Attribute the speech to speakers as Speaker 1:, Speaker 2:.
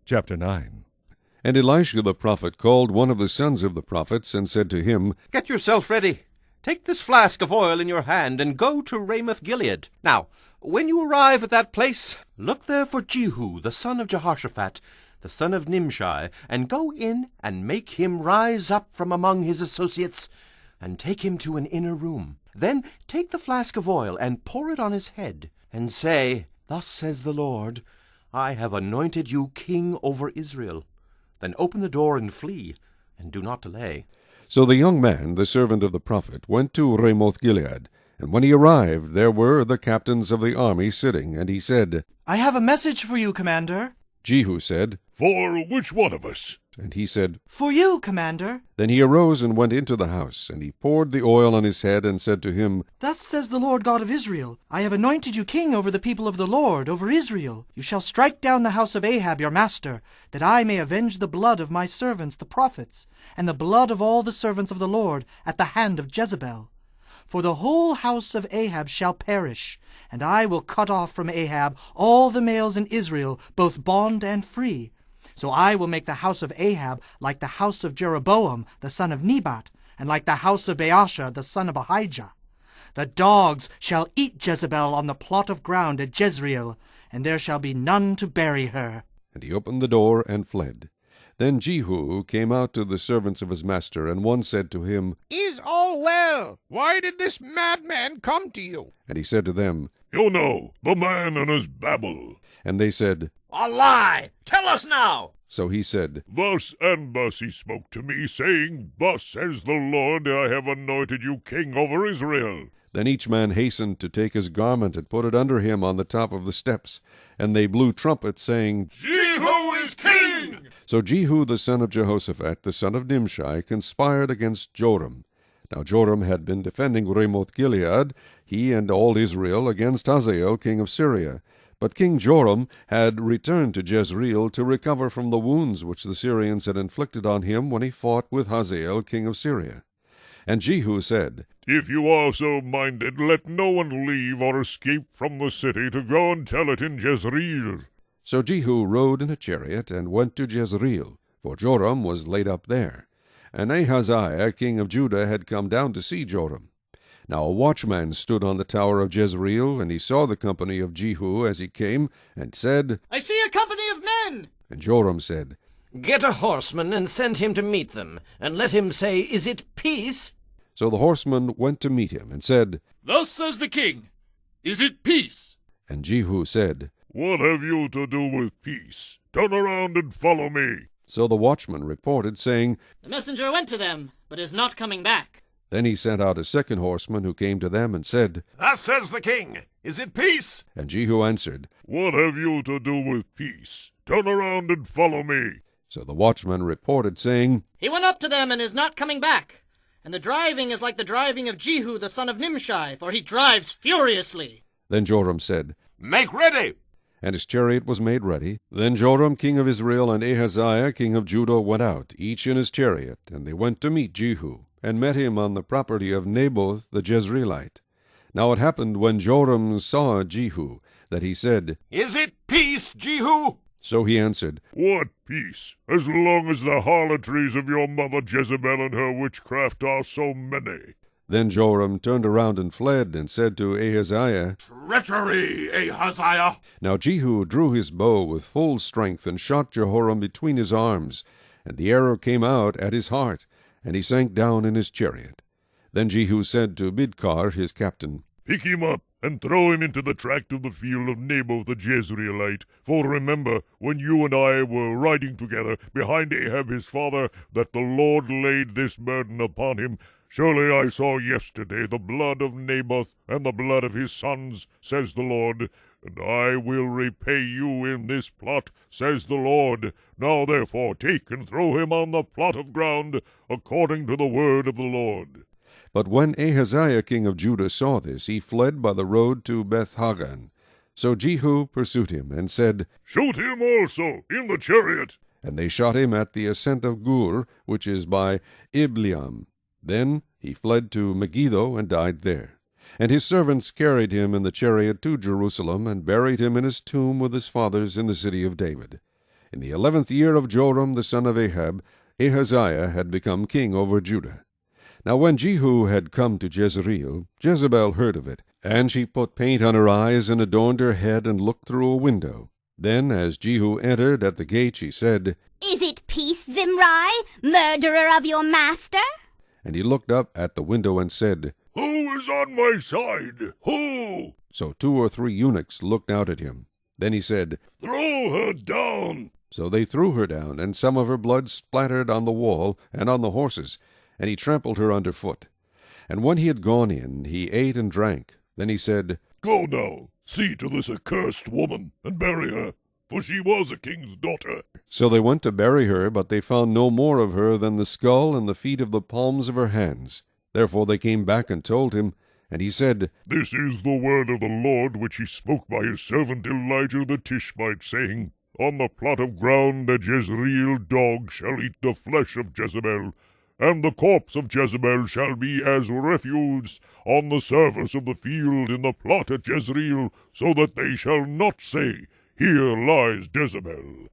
Speaker 1: Chapter 9. And Elisha the prophet called one of the sons of the prophets, and said to him,
Speaker 2: Get yourself ready. Take this flask of oil in your hand, and go to Ramoth-Gilead. Now, when you arrive at that place, look there for Jehu, the son of Jehoshaphat, the son of Nimshi, and go in and make him rise up from among his associates, and take him to an inner room. Then take the flask of oil, and pour it on his head, and say, Thus says the Lord, I have anointed you king over Israel. Then open the door and flee, and do not delay.
Speaker 1: So the young man, the servant of the prophet, went to Ramoth-Gilead. And when he arrived, there were the captains of the army sitting, and he said,
Speaker 3: I have a message for you, Commander.
Speaker 1: Jehu said,
Speaker 4: For which one of us?
Speaker 1: And he said,
Speaker 3: For you, Commander.
Speaker 1: Then he arose and went into the house, and he poured the oil on his head, and said to him,
Speaker 3: Thus says the Lord God of Israel, I have anointed you king over the people of the Lord, over Israel. You shall strike down the house of Ahab your master, that I may avenge the blood of my servants the prophets, and the blood of all the servants of the Lord at the hand of Jezebel. For the whole house of Ahab shall perish, and I will cut off from Ahab all the males in Israel, both bond and free. So I will make the house of Ahab like the house of Jeroboam the son of Nebat, and like the house of Baasha the son of Ahijah. The dogs shall eat Jezebel on the plot of ground at Jezreel, and there shall be none to bury her.
Speaker 1: And he opened the door and fled. Then Jehu came out to the servants of his master, and one said to him,
Speaker 5: Is all well? Why did this madman come to you?
Speaker 1: And he said to them,
Speaker 4: You know, the man and his babble.
Speaker 1: And they said,
Speaker 2: A lie! Tell us now!
Speaker 1: So he said,
Speaker 4: Thus and thus he spoke to me, saying, Thus says the Lord, I have anointed you king over Israel.
Speaker 1: Then each man hastened to take his garment and put it under him on the top of the steps. And they blew trumpets, saying,
Speaker 4: Jehu is king!
Speaker 1: So Jehu the son of Jehoshaphat, the son of Nimshi, conspired against Joram. Now Joram had been defending Ramoth-Gilead, he and all Israel, against Hazael king of Syria. But King Joram had returned to Jezreel to recover from the wounds which the Syrians had inflicted on him when he fought with Hazael king of Syria. And Jehu said,
Speaker 4: If you are so minded, let no one leave or escape from the city to go and tell it in Jezreel.
Speaker 1: So Jehu rode in a chariot and went to Jezreel, for Joram was laid up there. And Ahaziah king of Judah had come down to see Joram. Now a watchman stood on the tower of Jezreel, and he saw the company of Jehu as he came, and said,
Speaker 6: I see a company of men.
Speaker 1: And Joram said,
Speaker 2: Get a horseman and send him to meet them, and let him say, Is it peace?
Speaker 1: So the horseman went to meet him, and said,
Speaker 7: Thus says the king, Is it peace?
Speaker 1: And Jehu said,
Speaker 4: What have you to do with peace? Turn around and follow me.
Speaker 1: So the watchman reported, saying,
Speaker 6: The messenger went to them, but is not coming back.
Speaker 1: Then he sent out a second horseman, who came to them, and said,
Speaker 5: Thus says the king, Is it peace?
Speaker 1: And Jehu answered,
Speaker 4: What have you to do with peace? Turn around and follow me.
Speaker 1: So the watchman reported, saying,
Speaker 6: He went up to them and is not coming back. And the driving is like the driving of Jehu the son of Nimshi, for he drives furiously.
Speaker 1: Then Joram said,
Speaker 5: Make ready!
Speaker 1: And his chariot was made ready. Then Joram king of Israel and Ahaziah king of Judah went out, each in his chariot, and they went to meet Jehu, and met him on the property of Naboth the Jezreelite. Now it happened, when Joram saw Jehu, that he said,
Speaker 5: Is it peace, Jehu?
Speaker 1: So he answered,
Speaker 4: What peace, as long as the harlotries of your mother Jezebel and her witchcraft are so many?
Speaker 1: Then Joram turned around and fled, and said to Ahaziah,
Speaker 5: Treachery, Ahaziah!
Speaker 1: Now Jehu drew his bow with full strength, and shot Jehoram between his arms, and the arrow came out at his heart, and he sank down in his chariot. Then Jehu said to Bidkar his captain,
Speaker 4: Pick him up, and throw him into the tract of the field of Naboth the Jezreelite. For remember, when you and I were riding together behind Ahab his father, that the Lord laid this burden upon him. Surely I saw yesterday the blood of Naboth and the blood of his sons, says the Lord, and I will repay you in this plot, says the Lord. Now therefore take and throw him on the plot of ground, according to the word of the Lord.
Speaker 1: But when Ahaziah king of Judah saw this, he fled by the road to Beth-Hagan. So Jehu pursued him, and said,
Speaker 4: Shoot him also in the chariot.
Speaker 1: And they shot him at the ascent of Gur, which is by Ibleam. Then he fled to Megiddo, and died there. And his servants carried him in the chariot to Jerusalem, and buried him in his tomb with his fathers in the city of David. In the 11th year of Joram the son of Ahab, Ahaziah had become king over Judah. Now when Jehu had come to Jezreel, Jezebel heard of it, and she put paint on her eyes, and adorned her head, and looked through a window. Then, as Jehu entered at the gate, she said,
Speaker 8: Is it peace, Zimri, murderer of your master?
Speaker 1: And he looked up at the window and said,
Speaker 4: Who is on my side? Who?
Speaker 1: So 2 or 3 eunuchs looked out at him. Then he said,
Speaker 4: Throw her down.
Speaker 1: So they threw her down, and some of her blood splattered on the wall and on the horses, and he trampled her under foot. And when he had gone in, he ate and drank. Then he said,
Speaker 4: Go now, see to this accursed woman, and bury her, for she was a king's daughter.
Speaker 1: So they went to bury her, but they found no more of her than the skull and the feet of the palms of her hands. Therefore they came back and told him, and he said,
Speaker 4: This is the word of the Lord which he spoke by his servant Elijah the Tishbite, saying, On the plot of ground a Jezreel dog shall eat the flesh of Jezebel, and the corpse of Jezebel shall be as refuse on the surface of the field in the plot at Jezreel, so that they shall not say, Here lies Jezebel.